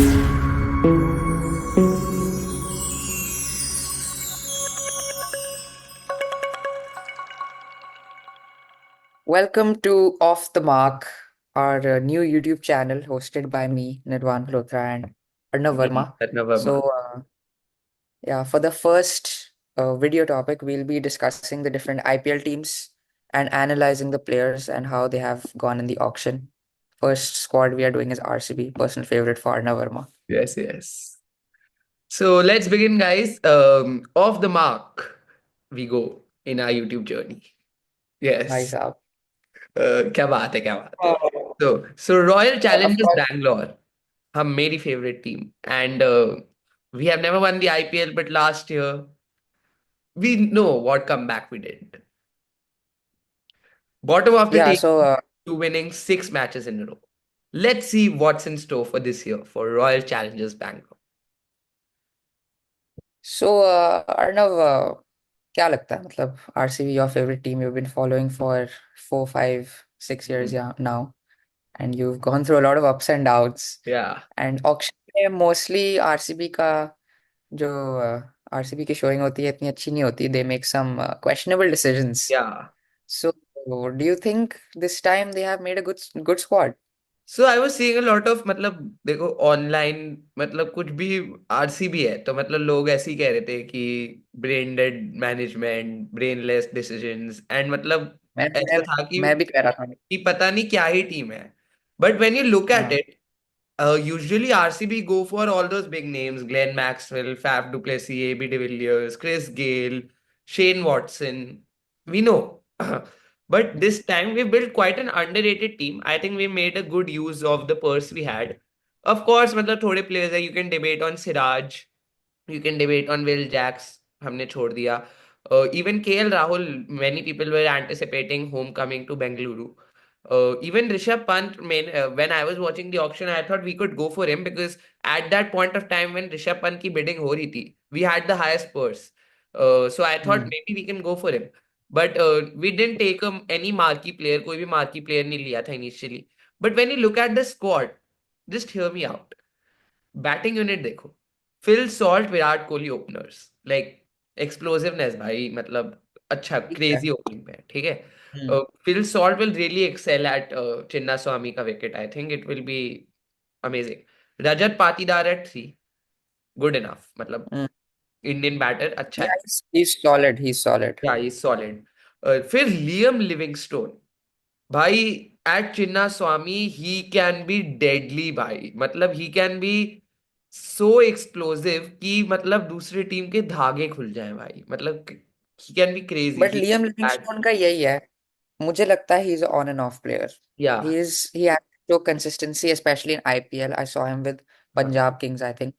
Welcome to Off the Mark, our new YouTube channel hosted by me, Nirvan Malhotra, and Arnav Verma. Arnav Verma. So, yeah, for the first video topic, we'll be discussing the different IPL teams and analyzing the players and how they have gone in the auction. First squad we are doing is RCB, personal favorite for Arnav Verma. Yes, yes. So let's begin, guys. Off the mark, we go in our YouTube journey. भाई Yes. साहब. क्या बात है, क्या बात है. Oh. So Royal Of Challengers course. Bangalore, हम मेरी favorite team, and we have never won the IPL, but last year we know what comeback we did. Bottom of the Yeah, table so to winning 6 matches in a row. Let's see what's in store for this year for Royal Challengers Bangalore. Arnav, क्या लगता है मतलब RCB your favorite team you've been following for 4, 5, 6 years Hmm. yeah, now and you've gone through a lot of ups and downs Yeah, and auction में mostly RCB का जो RCB की showing होती है इतनी अच्छी नहीं होती they make some questionable decisions. yeah. So do you think this time they have made a good squad? So I was seeing a lot of, मतलब देखो ऑनलाइन, मतलब कुछ भी आरसीबी है तो मतलब लोग ऐसे ही कह रहे थे कि brain dead management, brainless decisions, and मतलब मैं मैं ऐसा था मैं भी कह रहा था. कि पता नहीं क्या ही टीम है. But when you look at हाँ. It, usually RCB go for all those big names: Glenn Maxwell, Faf du Plessis, AB de Villiers, Chris Gale, Shane Watson. We know. But this time we built quite an underrated team. I think we made a good use of the purse we had. Of course, मतलब थोड़े players है, you can debate on Siraj, you can debate on Will Jacks, हमने छोड़ दिया. Even KL Rahul, many people were anticipating homecoming to Bengaluru. Even Rishabh Pant, when I was watching the auction, I thought we could go for him because at that point of time when Rishabh Pant ki bidding ho rahi thi, we had the highest purse. So I thought hmm. maybe we can go for him. But we didn't take any marquee player. कोई भी marquee player नहीं लिया था initially. But when you look at the squad, just hear me out. Batting unit देखो. Phil Salt, Virat Kohli openers, like explosiveness भाई, मतलब अच्छा ठीक है. क्रेजी ओपनिंग पे है, ठीक है. Hmm. Phil Salt will really excel at Chinnaswamy का wicket. I think it will be amazing. Rajat Patidar at 3, good enough, मतलब हम्म. इंडियन बैटर अच्छा Yeah, है. he's solid. Yeah, is solid. फिर लियम लिविंगस्टोन भाई at Chinnaswamy, he can be deadly भाई, मतलब he can be so explosive कि मतलब दूसरी टीम के धागे खुल जाएं भाई, मतलब he can be crazy. But he Liam Livingstone का यही है. मुझे लगता है he is on end of player. या, He has show consistency especially in IPL. I saw him with हाँ, Punjab Kings I think.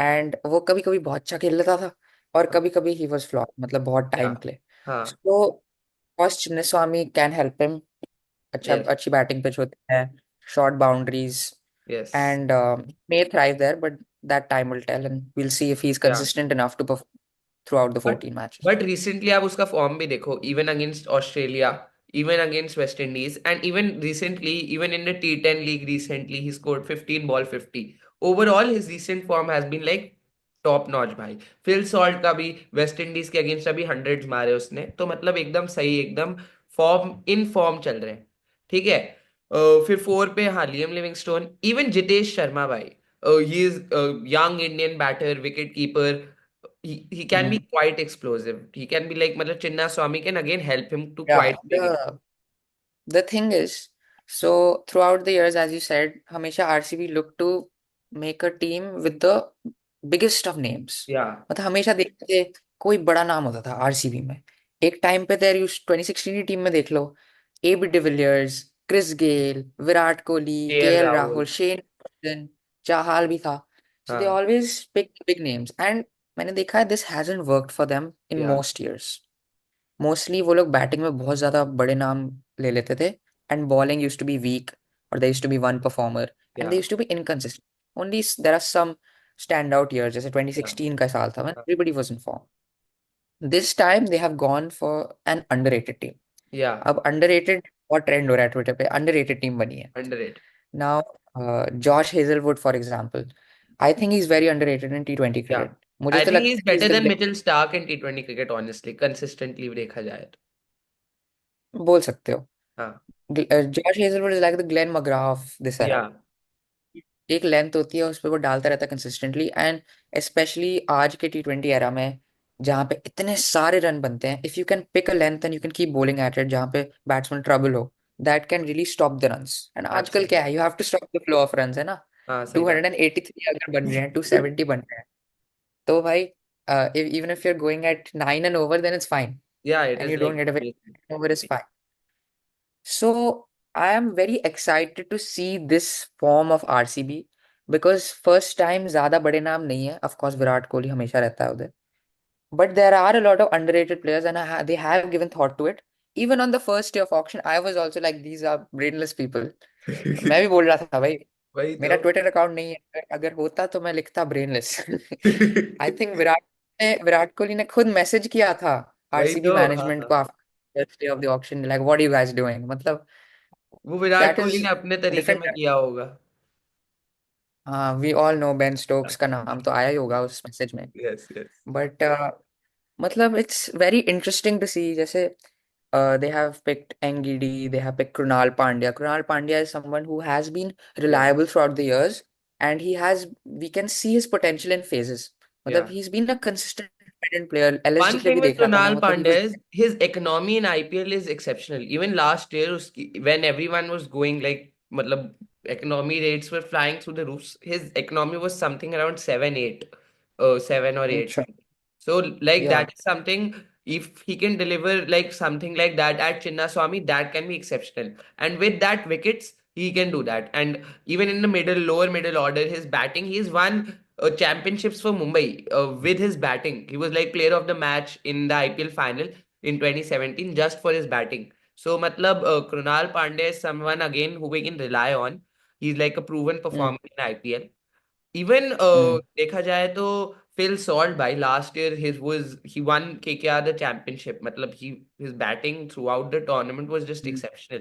And वो कभी कभी बहुत अच्छा खेल लेता था और कभी कभी he was flop मतलब बहुत या, टाइम के लिए. हाँ, So first Chinnaswamy can help him. Yes, अच्छी बैटिंग पिच होती है, short boundaries yes, and may thrive there but that time will tell and we'll see if he's या, consistent enough to perform throughout the but 14 matches. But recently आप उसका form भी देखो, even against Australia, even against West Indies, and even recently, even in the T10 league recently ही scored 15 ball 50. Overall his recent form has been like top notch भाई. Phil Salt का भी West Indies के against अभी hundreds मारे उसने, तो मतलब एकदम सही, एकदम फॉर्म इन फॉर्म चल रहे हैं, ठीक है. फिर 4 पे हाँ Liam Livingstone, even Jitesh Sharma भाई, he is young Indian batter, wicket keeper. He can be Hmm. quite explosive. He can be like, matlab Chinna Swami can again help him to Yeah, quite big. the thing is, so throughout the years, as you said, हमेशा RCB look to make a team with the biggest of names. Yeah, मतलब हमेशा देखते थे कोई बड़ा नाम होता था आरसीबी में. एक टाइम पे देर 2016 की टीम में देख लो, AB de Villiers, Chris Gayle, Virat Kohli, KL KL Rahul, Rahul. Shane Watson, Chahal भी था. सो दे हाँ, always pick big names and मैंने देखा है this hasn't worked for them in yeah, most years. Mostly वो लोग बैटिंग में बहुत ज्यादा बड़े नाम ले लेते थे and bowling used to be weak और there used to be one performer and they yeah, used to be inconsistent. Only there are some stand out years जैसे yeah, 2016 का साल था when हाँ, everybody was in form. This time they have gone for an underrated team. yeah, अब underrated और trend हो रहा है ट्विटर पे, underrated टीम बनी है. underrated. Now Josh Hazelwood for example, I think he's very underrated in T20 Yeah. cricket. मुझे I तो think he's लगता है he's better the than best, Mitchell Stark in T20 cricket, honestly, consistently देखा जाए तो. बोल सकते हो. हाँ. Josh Hazelwood is like the Glenn McGrath of this era. Yeah. एक लेंथ होती है उस पर वो डालता रहता है कंसिस्टेंटली, एंड स्पेशली आज के T20 एरा में जहाँ पे इतने सारे रन बनते हैं, if you can pick a length and you can keep bowling at it जहाँ पे बैट्समैन ट्रबल हो, that can really stop the runs. And आजकल क्या Absolutely. है, you have to stop the flow of runs, है ना. हाँ, सही बात. 283 अगर बन रहे हैं, 270 बन रहे हैं, तो भाई even if you are going at 9 and over then it's fine, Yeah, it and is you don't like get a very over is fine. So I am very excited to see this form of RCB because first time ज्यादा बड़े नाम नहीं है. Of course Virat Kohli हमेशा रहता है उधर, but there are a lot of underrated players and they have given thought to it. Even on the first day of auction, I was also like these are brainless people. मैं भी बोल रहा था भाई, वही तो. मेरा ट्विटर अकाउंट नहीं है, अगर होता तो मैं लिखता brainless. I think Virat Kohli ने खुद मैसेज किया था वही आरसीबी तो. हाँ, मैनेजमेंट को हाँ. After first day of the auction, like what are you guys doing. मतलब वो विराट दैट कोहली इज ने अपने तरीके डिफरेंट. में किया होगा. हाँ, we all know Ben Stokes का नाम तो आया ही होगा उस मैसेज में. Yes, yes. बट मतलब it's very interesting to see. जैसे they have picked Ngidi, they have picked Krunal Pandya. Krunal Pandya is someone who has been या, reliable throughout the years, and we can see his potential in phases. या. मतलब he's been a consistent independent player. LSG One के लिए thing भी with देख रहा था मैं, Krunal मतलब he was. Pandya is his economy in IPL is exceptional. Even last year, when everyone was going like, matlab, economy rates were flying through the roofs, his economy was something around 7, 8, 7 or 8. अच्छा. So, like, Yeah. that is something, if he can deliver like something like that at Chinnaswamy, that can be exceptional. And with that wickets, he can do that. And even in the lower middle order, his batting, he's won championships for Mumbai with his batting. He was like player of the match in the IPL final in 2017 just for his batting. So, matlab, Krunal Pandey is someone again who we can rely on. He's like a proven Mm, performer in IPL. Even mm, देखा जाए तो Phil Salt by last year he won KKR the championship. मतलब his batting throughout the tournament was just mm. exceptional.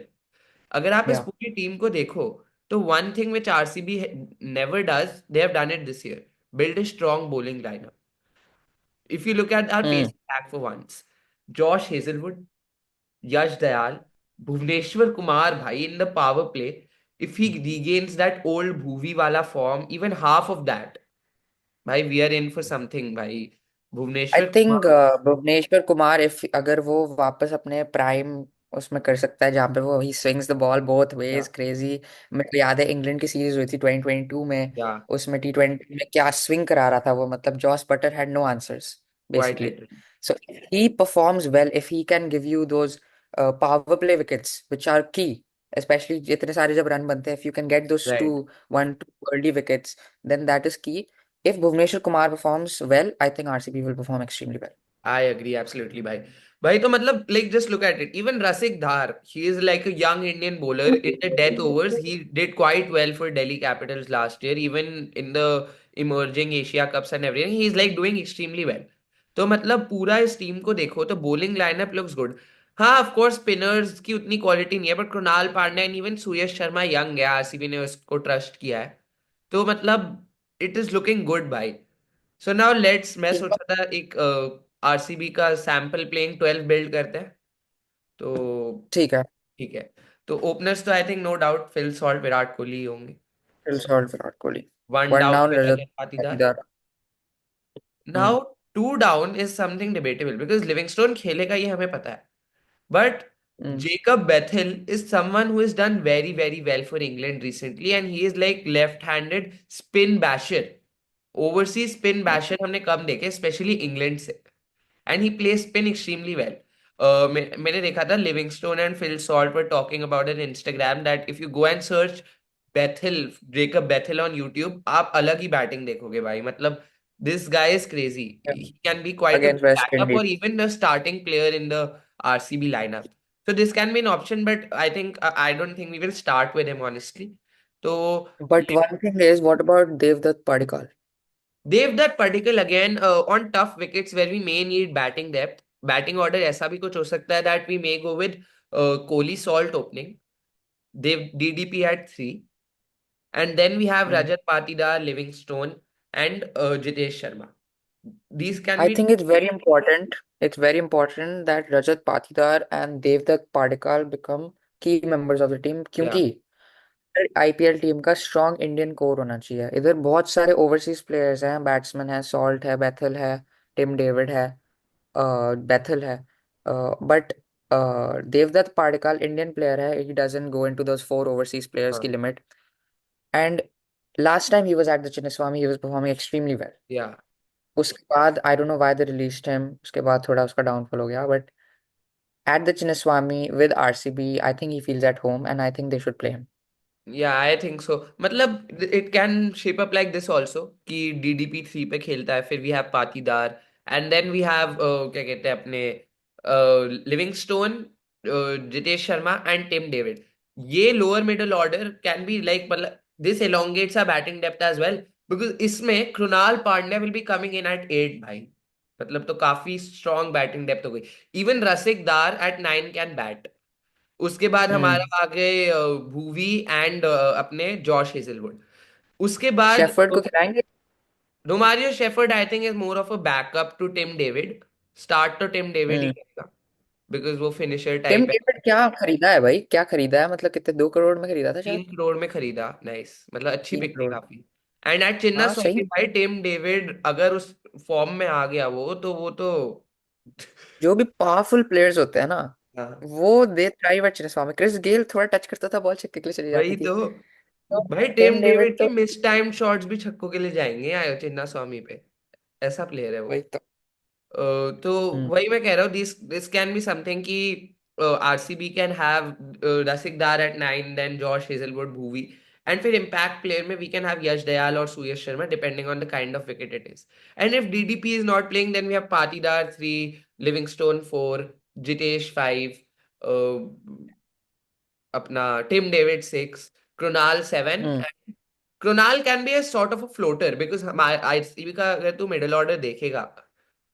अगर आप इस Yeah. पूरी team को देखो तो one thing which RCB never does, they have done it this year. Build a strong bowling lineup. If you look at our pace Mm. attack for once, Josh Hazelwood, Yash Dayal, Bhuvneshwar Kumar bhai in the power play, if he regains that old Bhuvi wala form, even half of that, भाई we are in for something भाई. I Bhuvneshwar think Kumar. Bhuvneshwar Kumar, if अगर वो वापस अपने prime उसमें कर सकता है जहाँ पे वो ही स्विंग्स द बॉल बोथ या, वेज क्रेजी. मेरे को याद है इंग्लैंड की सीरीज हुई थी 2022 में, या, उसमें T20 में क्या स्विंग करा रहा था वो. मतलब Jos Buttler had no answers quite basically. Literally. So he performs well if he can give you those power play wickets which are key, specially इतने सारे जब रन बनते हैं, if you can get those two right. 1-2 early wickets, then that is key. If Bhuvneshwar Kumar performs well, I think RCB will perform extremely well. I agree absolutely भाई. भाई तो मतलब like just look at it. Even Rasikh Dhar, he is like a young Indian bowler in the death overs. He did quite well for Delhi capitals last year, even in the emerging Asia cups and everything. He is like doing extremely well. तो मतलब पूरा इस team को देखो तो bowling lineup looks good. हाँ, of course spinners की उतनी क्वालिटी नहीं है, but Krunal Pandya and even Suyash Sharma young है, आरसीबी ने उसको ट्रस्ट किया है. तो मतलब इट इज लुकिंग गुड भाई. सो नाउ लेट्स, मैं ठीक है. सोचा था एक आरसीबी का सैंपल प्लेइंग 12 बिल्ड करते हैं. तो ठीक है. ठीक है. तो ओपनर्स तो I think no doubt Phil Salt Virat Kohli ही होंगे. Phil Salt, Virat Kohli. One One down down, पे Rajat Rajat Patidar. Patidar. Hmm. Now two down is something debatable because Livingstone खेलेगा ये हमें पता है. But Hmm. Jacob Bethel is someone who has done very, very well for England recently, and he is like left-handed spin basher. Overseas spin basher हमने कम देखे, especially England से. And he plays spin extremely well. मैंने देखा था Livingstone and Phil Salt were talking about in Instagram that if you go and search बेथिल, Jacob बेथिल on YouTube, आप अलग ही batting देखोगे भाई. मतलब this guy is crazy. Yeah. He can B quite a Against West backup Indies. और even the starting player in the RCB lineup. So this can be an option, but I think I don't think we will start with him honestly. So But one thing is, what about Devdutt Padikkal? they've that particle again on tough wickets where we may need batting depth. Batting order ऐसा भी कुछ हो सकता है that we may go with Kohli Salt opening. They've DDP at 3. And then we have Hmm. Rajat Patidar, Livingstone, and Jitesh Sharma. These can I be think it's very important. It's very important that Rajat Patidar and Devdutt Padikkal become key members of the team yeah, क्योंकि IPL team का strong Indian core होना चाहिए। इधर बहुत सारे overseas players हैं, batsman है, Salt है, बेथल है, टिम डेविड है, बेथल है, but Devdutt Padikkal Indian player है, he doesn't go into those four overseas players हाँ, की limit. And last time he was at the Chinnaswamy he was performing extremely well. yeah. उसके बाद I don't know why they released him, उसके बाद थोड़ा उसका downfall हो गया, but at the Chinnaswamy with RCB I think he feels at home and I think they should play him. Yeah, I think so. मतलब it can shape up like this also कि DDP 3 पे खेलता है, फिर we have Patidar, and then we have क्या कहते हैं अपने Livingstone, Jitesh Sharma and Tim David. ये lower middle order can be like मतलब this elongates our batting depth as well because इसमें Krunal Pandya will be coming in at 8 भाई. मतलब तो काफी strong batting depth हो गई. Even रसिक दार at 9 can bat. उसके बाद हमारा हम्म। आ गए भुवी एंड अपने जॉश हेजलवुड. उसके बाद शेफर्ड को खिलाएंगे। Romario Shepherd I think is more of a backup to Tim David. Start तो टिम डेविड ही हम्म। करेगा बिकॉज वो फिनिशर टिम टाइप है. डेविड क्या खरीदा है भाई, क्या खरीदा है, मतलब कितने, 2 करोड़ में खरीदा था शायद। 3 करोड़ में खरीदा. नाइस, मतलब अच्छी तीन पिक थी करोड़ काफी. एंड एट चिन्ना हाँ स्वामी सही। भाई टिम डेविड अगर उस फॉर्म में आ गया वो तो जो भी पावरफुल प्लेयर्स होते हैं ना, हाँ, वो they thrive at Chinnaswamy. Chris Gayle थोड़ा टच करता था, बॉल छक्के के लिए चली वही जाती थी। तो. तो भाई टिम टिम डेविड डेविड के तो मिस टाइम शॉट्स भी छक्कों के लिए जाएंगे आयो चिन्ना स्वामी पे. ऐसा प्लेयर है वो. वही तो। तो हम्म। वही मैं कह रहा हूँ दिस कैन बी समथिंग कि RCB can have Rasikh Dar at 9, then Josh Hazlewood, Bhuvi, and फिर इम्पैक्ट प्लेयर में we can have Yash Dayal और Suyash Sharma depending on the kind of wicket it is. And if DDP is not playing then we have Patidar 3, Livingstone 4, Jitesh 5, अपना Tim David 6, Krunal 7. Hmm. Krunal can be a sort of a floater because हमारे RCB का अगर तू middle order देखेगा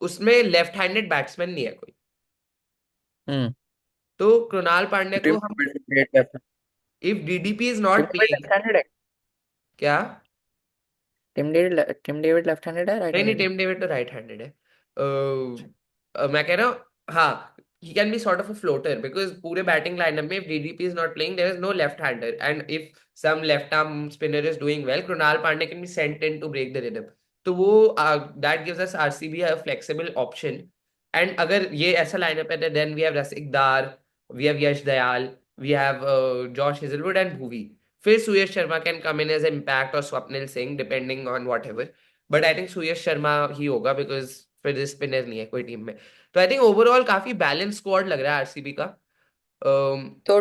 उसमें left handed batsman नहीं है कोई. हम्म। तो कृणाल पांड्या टिम को हम David great left. If DDP is Tim not David playing. Left handed है। क्या? टिम डेविड लेफ्ट हैंडेड है, राइट नहीं नहीं, हैंडेड है। टिम डेविड तो राइट हैंडेड है. मैं कह रहा हूँ हाँ, he can be sort of a floater because पूरे बैटिंग लाइनअप में if DDP is not playing there is no left hander and if some left arm spinner is doing well Krunal Pandey can be sent in to break the rhythm. तो वो that gives us RCB a flexible option. And अगर ये ऐसा lineup है then we have Rasik Dar, we have Yash Dayal, we have Josh Hazelwood and Bhuvi. फिर Suyash Sharma can come in as impact और Swapnil Singh depending on whatever. But I think Suyash Sharma ही होगा because फिर spinner नहीं है कोई टीम में. तो आई थिंक ओवरऑल काफी बैलेंस स्क्वाड लग रहा है आरसीबी का. तो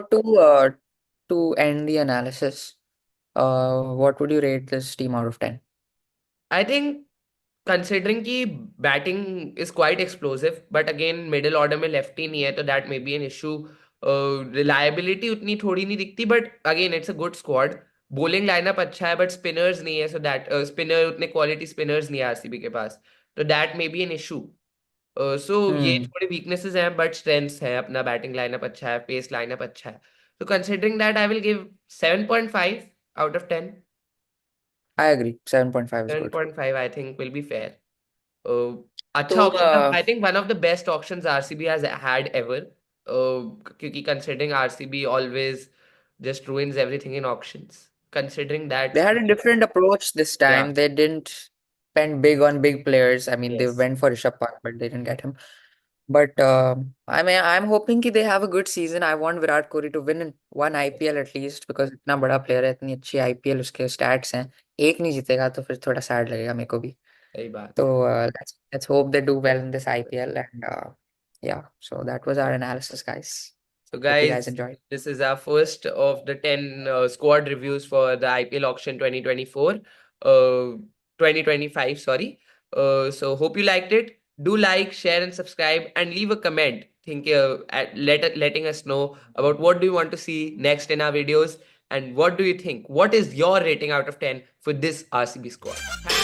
to end the analysis, what would you rate this team out of 10? I think considering कि batting is quite explosive but again middle order में लेफ्टी नहीं है तो that may be an issue. Reliability उतनी थोड़ी नहीं दिखती but again it's a good squad. Bowling lineup अच्छा है बट स्पिनर्स नहीं है सो दैट स्पिनर उतने क्वालिटी स्पिनर्स नहीं है आरसीबी के पास. तो that may be an issue. So ये हम्म। थोड़े वीकनेसेस हैं बट स्ट्रेंथ्स है अपना. बैटिंग लाइनअप अच्छा है, पेस लाइनअप अच्छा है. तो considering that I will give 7.5 out of 10. I agree, 7.5 is good. 7.5 I think will be fair. uh, अच्छा तो ऑप्शन था. I think one of the best options RCB has had ever क्योंकि considering RCB always just ruins everything in auctions. Considering they that, had a different approach this yeah, time. They didn't spend big on big players. I mean, they yes, went for Rishabh Pant, but they didn't get him. But I mean, I'm hoping कि they have a good season. I want Virat Kohli to win one IPL at least because इतना बड़ा player है, इतनी अच्छी IPL उसके stats हैं। एक नहीं जीतेगा तो फिर थोड़ा sad लगेगा मेरे को भी। सही बात So है. let's hope they do well in this IPL and yeah. So that was our analysis, guys. So, Hope you guys guys, enjoyed. this is our first of the 10 squad reviews for the IPL auction 2024, 2025, sorry. So, hope you liked it. Do like, share, and subscribe, and leave a comment. Letting us know about what do you want to see next in our videos, and what do you think? What is your rating out of 10 for this RCB squad?